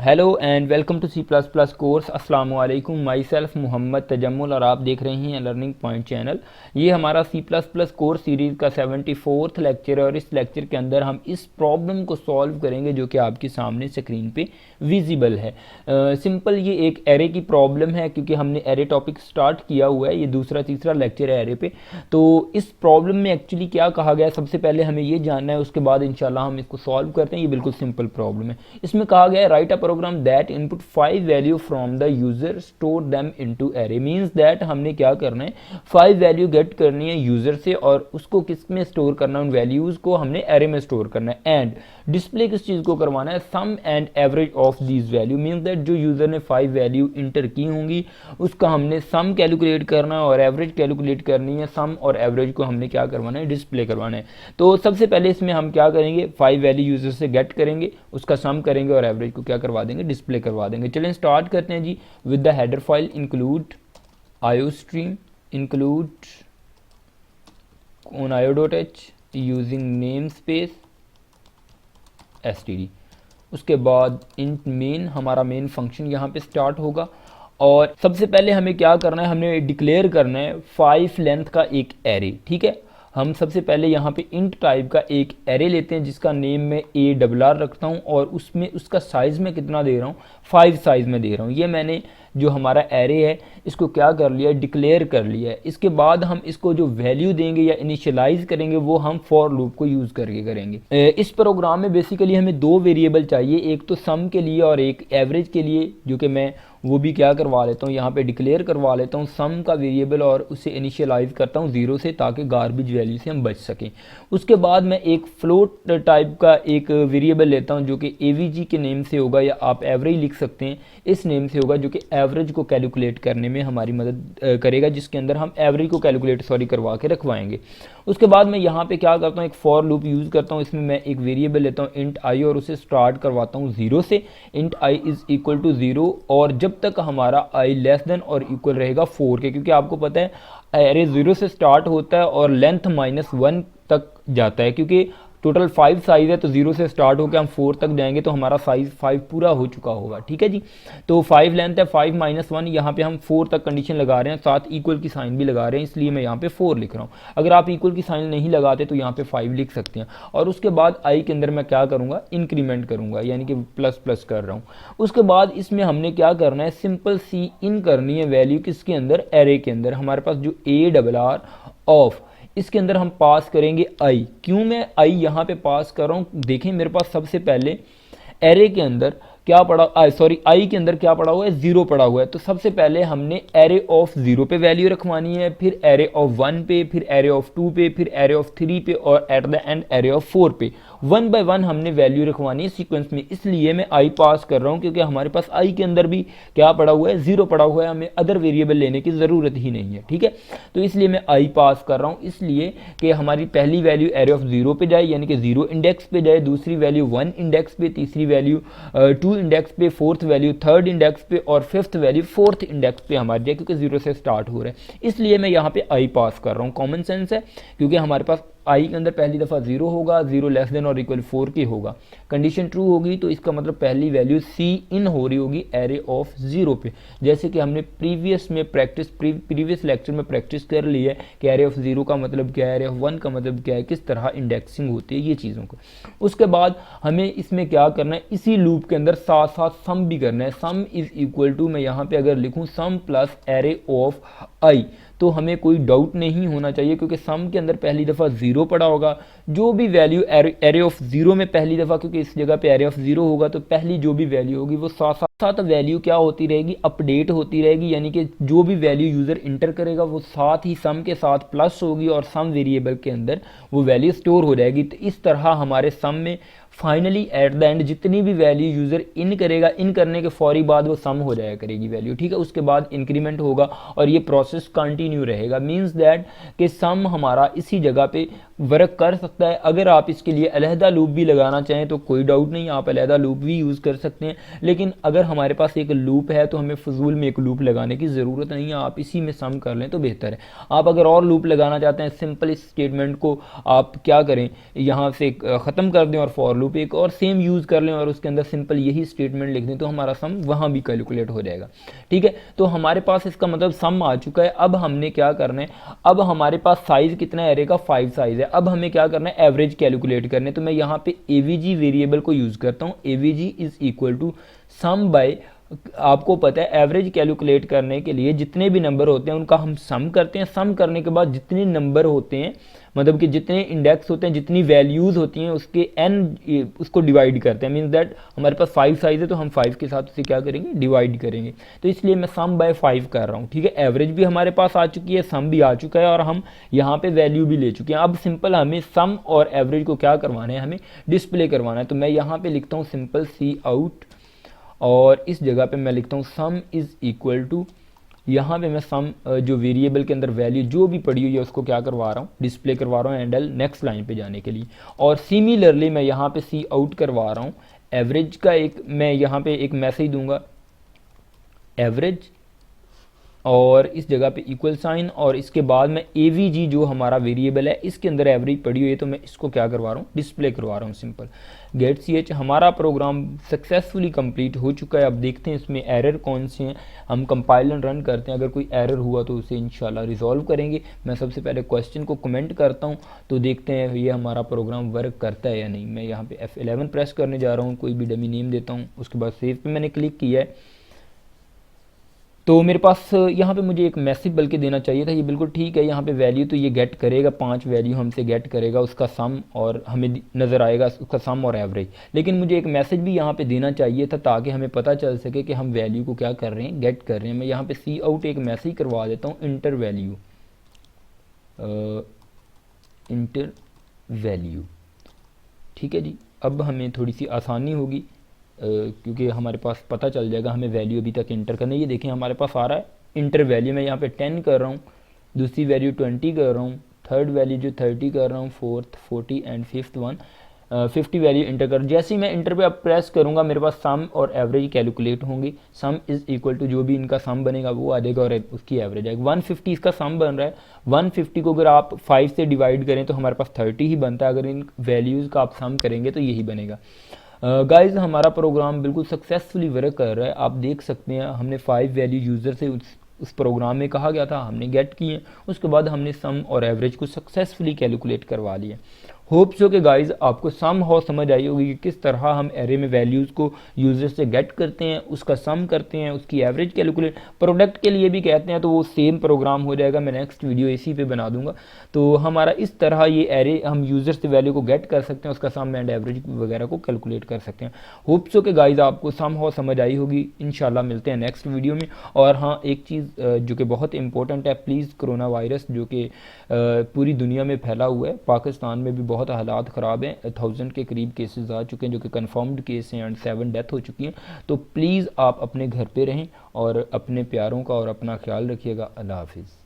Hello and welcome to C plus plus course. अस्सलाम वालेकुम, my self Mohammad Tajammul और आप देख रहे हैं लर्निंग पॉइंट चैनल। ये हमारा C plus plus course series का 74th लेक्चर है और इस लेक्चर के अंदर हम इस प्रॉब्लम को सॉल्व करेंगे जो कि आपके सामने स्क्रीन पे विजिबल है। सिंपल ये एक एरे की प्रॉब्लम है क्योंकि हमने एरे टॉपिक स्टार्ट किया हुआ है, ये दूसरा तीसरा लेक्चर है एरे पे। तो इस प्रॉब्लम में एक्चुअली क्या कहा गया है सबसे पहले हमें ये जानना है, उसके बाद इंशाल्लाह हम इसको सॉल्व करते हैं। ये बिल्कुल सिंपल प्रॉब्लम है। इसमें कहा गया है write a program that input 5 value from the user store them into array. Means that हमने क्या करना है, 5 वैल्यू गेट करनी है यूजर से और उसको किस में स्टोर करना है, उन वैल्यूज को हमने एरे में स्टोर करना है। एंड डिस्प्ले किस चीज को करवाना है, sum and average of these value. Means that जो यूजर ने 5 वैल्यू इंटर की होंगी उसका हमने सम कैलकुलेट करना है और एवरेज कैलकुलेट करनी है। सम और एवरेज को हमने क्या करवाना है, डिस्प्ले करवाना है। तो सबसे पहले इसमें हम क्या करेंगे, 5 वैल्यू यूजर से गेट करेंगे, उसका सम करेंगे और एवरेज को क्या करवा देंगे, डिस्प्ले करवा देंगे। चलें स्टार्ट करते हैं जी। With the header file include iostream include on io.h using namespace std। उसके बाद int main, हमारा मेन फंक्शन यहाँ पे स्टार्ट होगा और सबसे पहले हमें क्या करना है, हमने डिक्लेयर करना है 5 लेंथ का एक एरे। ठीक है, हम सबसे पहले यहाँ पे इंट टाइप का एक एरे लेते हैं जिसका नेम मैं ARR रखता हूँ और उसमें उसका साइज़ मैं कितना दे रहा हूँ, 5 साइज़ में दे रहा हूँ। ये मैंने जो हमारा एरे है इसको क्या कर लिया, डिक्लेयर कर लिया है। इसके बाद हम इसको जो वैल्यू देंगे या इनिशियलाइज करेंगे वो हम फॉर लूप को यूज़ करके करेंगे। इस प्रोग्राम में बेसिकली हमें 2 वेरिएबल चाहिए, एक तो सम के लिए और एक एवरेज के लिए, जो कि मैं वो भी क्या करवा लेता हूँ, यहाँ पे डिक्लेयर करवा लेता हूँ सम का वेरिएबल और उसे इनिशियलाइज करता हूँ 0 से ताकि गार्बेज वैल्यू से हम बच सकें। उसके बाद मैं एक फ्लोट टाइप का एक वेरिएबल लेता हूँ जो कि AVG के नेम से होगा या आप एवरेज लिख सकते हैं, इस नेम से होगा, जो कि एवरेज को कैलकुलेट करने में हमारी मदद करेगा, जिसके अंदर हम एवरेज को कैलकुलेट करवा के रखवाएंगे। उसके बाद मैं यहाँ पे क्या करता हूँ, एक फॉर लूप यूज़ करता हूँ। इसमें मैं एक वेरिएबल लेता हूँ इंट आई और उसे स्टार्ट करवाता हूँ 0 से। Int I is equal to 0 और जब तक हमारा आई लेस देन और इक्वल रहेगा 4 के, क्योंकि आपको पता है एरे 0 से स्टार्ट होता है और लेंथ -1 तक जाता है, क्योंकि टोटल 5 साइज़ है तो 0 से स्टार्ट होकर हम 4 तक जाएंगे तो हमारा साइज़ 5 पूरा हो चुका होगा। ठीक है जी, तो 5 लेंथ है, 5 - 1, यहाँ पे हम 4 तक कंडीशन लगा रहे हैं, साथ इक्वल की साइन भी लगा रहे हैं, इसलिए मैं यहाँ पे 4 लिख रहा हूँ। अगर आप इक्वल की साइन नहीं लगाते तो यहाँ पे 5 लिख सकते हैं। और उसके बाद आई के अंदर मैं क्या करूँगा, इंक्रीमेंट करूँगा, यानी कि प्लस प्लस कर रहा हूँ। उसके बाद इसमें हमने क्या करना है, सिंपल सी इन करनी है वैल्यू किसके अंदर, एरे के अंदर। हमारे पास जो ARR ऑफ, इसके अंदर हम पास करेंगे आई। क्यों मैं आई यहाँ पे पास कर रहा हूँ, देखें मेरे पास सबसे पहले एरे के अंदर क्या पड़ा, आई के अंदर क्या पड़ा हुआ है, 0 पड़ा हुआ है। तो सबसे पहले हमने एरे ऑफ 0 पे वैल्यू रखवानी है, फिर एरे ऑफ 1 पे, फिर एरे ऑफ 2 पे, फिर एरे ऑफ 3 पे और at the end array of 4 पे। 1 बाय 1 हमने वैल्यू रखवानी है सीक्वेंस में, इसलिए मैं आई पास कर रहा हूँ क्योंकि हमारे पास आई के अंदर भी क्या पड़ा हुआ है, 0 पड़ा हुआ है, हमें अदर वेरिएबल लेने की ज़रूरत ही नहीं है। ठीक है, तो इसलिए मैं आई पास कर रहा हूँ, इसलिए कि हमारी पहली वैल्यू एरे ऑफ 0 पे जाए, यानी कि 0 इंडेक्स पे जाए, दूसरी वैल्यू 1 इंडेक्स पे, तीसरी वैल्यू 2 इंडेक्स पे, फोर्थ वैल्यू 3rd इंडेक्स पे और 5th वैल्यू 4th इंडेक्स पे हमारी जाए, क्योंकि 0 से स्टार्ट हो रहा है। इसलिए मैं यहाँ पे आई पास कर रहा हूँ, कॉमन सेंस है, क्योंकि हमारे पास आई के अंदर पहली दफ़ा 0 होगा, 0 लेस देन और इक्वल 4 की होगा। कंडीशन ट्रू होगी तो इसका मतलब पहली वैल्यू सी इन हो रही होगी एरे ऑफ 0 पे, जैसे कि हमने प्रीवियस लेक्चर में प्रैक्टिस कर ली है कि एरे ऑफ 0 का मतलब क्या है, एरे ऑफ 1 का मतलब क्या है, किस तरह इंडेक्सिंग होती है, ये चीज़ों को। उसके बाद हमें इसमें क्या करना है, इसी लूप के अंदर साथ साथ सम भी करना है। सम इज इक्वल टू, मैं यहाँ पे अगर लिखूँ सम प्लस एरे ऑफ आई, तो हमें कोई डाउट नहीं होना चाहिए क्योंकि सम के अंदर पहली दफ़ा 0 पड़ा होगा। जो भी वैल्यू एरे ऑफ 0 में पहली दफ़ा, क्योंकि इस जगह पे एरे ऑफ 0 होगा तो पहली जो भी वैल्यू होगी वो साथ साथ वैल्यू क्या होती रहेगी, अपडेट होती रहेगी, यानी कि जो भी वैल्यू यूज़र इंटर करेगा वो साथ ही सम के साथ प्लस होगी और सम वेरिएबल के अंदर वो वैल्यू स्टोर हो जाएगी। तो इस तरह हमारे सम में फाइनली एट द एंड जितनी भी वैल्यू यूज़र इन करेगा, इन करने के फौरी बाद वो सम हो जाया करेगी वैल्यू। ठीक है, उसके बाद इंक्रीमेंट होगा और ये प्रोसेस कंटिन्यू रहेगा। मींस दैट कि सम हमारा इसी जगह पे वर्क कर सकता है। अगर आप इसके लिए अलहदा लूप भी लगाना चाहें तो कोई डाउट नहीं, आप अलहदा लूप भी यूज़ कर सकते हैं, लेकिन अगर हमारे पास एक लूप है तो हमें फजूल में एक लूप लगाने की ज़रूरत नहीं है, आप इसी में सम कर लें तो बेहतर है। आप अगर और लूप लगाना चाहते हैं, सिंपल इस स्टेटमेंट को आप क्या करें, यहाँ से ख़त्म कर दें और फॉर लूप एक और सेम यूज़ कर लें और उसके अंदर सिंपल यही स्टेटमेंट लिख दें, तो हमारा सम वहाँ भी कैलकुलेट हो जाएगा। ठीक है, तो हमारे पास इसका मतलब सम आ चुका है। अब हमने क्या करना है, अब हमारे पास साइज़ कितना है, एरे का 5 साइज़ है। अब हमें क्या करना है, एवरेज कैलकुलेट करने। तो मैं यहाँ पे एवीजी वेरिएबल को यूज़ करता हूँ। AVG is equal to sum by, आपको पता है एवरेज कैलकुलेट करने के लिए जितने भी नंबर होते हैं उनका हम सम करते हैं। सम करने के बाद जितने नंबर होते हैं, मतलब कि जितने इंडेक्स होते हैं, जितनी वैल्यूज़ होती हैं, उसके n उसको डिवाइड करते हैं। मीन्स दैट हमारे पास 5 साइज़ है तो हम 5 के साथ उसे क्या करेंगे, डिवाइड करेंगे। तो इसलिए मैं सम बाय 5 कर रहा हूँ। ठीक है, एवरेज भी हमारे पास आ चुकी है, सम भी आ चुका है और हम यहाँ पे वैल्यू भी ले चुके हैं। अब सिंपल हमें सम और एवरेज को क्या करवाना है, हमें डिस्प्ले करवाना है। तो मैं यहाँ पे लिखता हूँ सिंपल सी आउट और इस जगह पे मैं लिखता हूँ सम इज़ इक्वल टू, यहाँ पे मैं सम जो वेरिएबल के अंदर वैल्यू जो भी पड़ी हुई है उसको क्या करवा रहा हूँ, डिस्प्ले करवा रहा हूँ एंडल नेक्स्ट लाइन पे जाने के लिए। और सिमिलरली मैं यहाँ पे सी आउट करवा रहा हूँ एवरेज का, एक मैं यहाँ पे एक मैसेज दूंगा एवरेज और इस जगह पे इक्वल साइन और इसके बाद मैं एवीजी जो हमारा वेरिएबल है इसके अंदर एवरेज पड़ी हुई है तो मैं इसको क्या करवा रहा हूँ, डिस्प्ले करवा रहा हूँ सिंपल गेट ch। हमारा प्रोग्राम सक्सेसफुली कंप्लीट हो चुका है। अब देखते हैं इसमें एरर कौन से हैं। हम कंपाइल रन करते हैं, अगर कोई एरर हुआ तो उसे इंशाल्लाह रिजॉल्व करेंगे। मैं सबसे पहले क्वेश्चन को कमेंट करता हूँ तो देखते हैं ये हमारा प्रोग्राम वर्क करता है या नहीं। मैं यहाँ पे F11 प्रेस करने जा रहा हूँ, कोई भी डमी नेम देता हूँ, उसके बाद सेव पे मैंने क्लिक किया है। तो मेरे पास यहाँ पे मुझे एक मैसेज बल्कि देना चाहिए था, ये बिल्कुल ठीक है। यहाँ पे वैल्यू तो ये गेट करेगा, 5 वैल्यू हमसे गेट करेगा, उसका सम और हमें नज़र आएगा उसका सम और एवरेज। लेकिन मुझे एक मैसेज भी यहाँ पे देना चाहिए था ताकि हमें पता चल सके कि हम वैल्यू को क्या कर रहे हैं, गेट कर रहे हैं। मैं यहाँ पे सी आउट एक मैसेज करवा देता हूँ इंटर वैल्यू, इंटर वैल्यू। ठीक है जी, अब हमें थोड़ी सी आसानी होगी क्योंकि हमारे पास पता चल जाएगा हमें वैल्यू अभी तक इंटर करनी है। ये देखें हमारे पास आ रहा है इंटर वैल्यू, मैं यहाँ पे 10 कर रहा हूँ, दूसरी वैल्यू 20 कर रहा हूँ, थर्ड वैल्यू जो 30 कर रहा हूँ, fourth 40 and fifth one 50 value inter कर। जैसे ही मैं इंटर पे अब प्रेस करूँगा मेरे पास सम और एवरेज कैलकुलेट होंगी। सम इज़ इक्वल टू जो भी इनका सम बनेगा वो आ जाएगा और उसकी एवरेज आएगी। 150 इसका सम बन रहा है, 150 को अगर आप 5 से डिवाइड करें तो हमारे पास 30 ही बनता है। अगर इन वैल्यूज़ का आप सम करेंगे तो यही बनेगा। गाइज़ हमारा प्रोग्राम बिल्कुल सक्सेसफुली वर्क कर रहा है। आप देख सकते हैं हमने 5 वैल्यू यूज़र से उस प्रोग्राम में कहा गया था, हमने गेट किए, उसके बाद हमने सम और एवरेज को सक्सेसफुली कैलकुलेट करवा लिया। होप सो कि गाइज़ आपको सम हाउ समझ आई होगी कि किस तरह हम एरे में वैल्यूज़ को यूज़र से गेट करते हैं, उसका सम करते हैं, उसकी एवरेज कैलकुलेट, प्रोडक्ट के लिए भी कहते हैं तो वो सेम प्रोग्राम हो जाएगा। मैं नेक्स्ट वीडियो इसी पे बना दूंगा। तो हमारा इस तरह ये एरे हम यूज़र से वैल्यू को गेट कर सकते हैं, उसका सम एंड एवरेज वगैरह को कैलकुलेट कर सकते हैं। होप सो कि गाइज़ आपको सम हाउ समझ आई होगी। इंशाल्लाह मिलते हैं नेक्स्ट वीडियो में। और हाँ, एक चीज़ जो कि बहुत इंपॉर्टेंट है, प्लीज़ कोरोना वायरस जो कि पूरी दुनिया में फैला हुआ है, पाकिस्तान में भी बहुत हालात ख़राब हैं, 1000 के करीब केसेस आ चुके हैं जो कि कंफर्म्ड केस हैं एंड 7 डेथ हो चुकी हैं। तो प्लीज़ आप अपने घर पे रहें और अपने प्यारों का और अपना ख्याल रखिएगा। अल्लाह हाफिज़।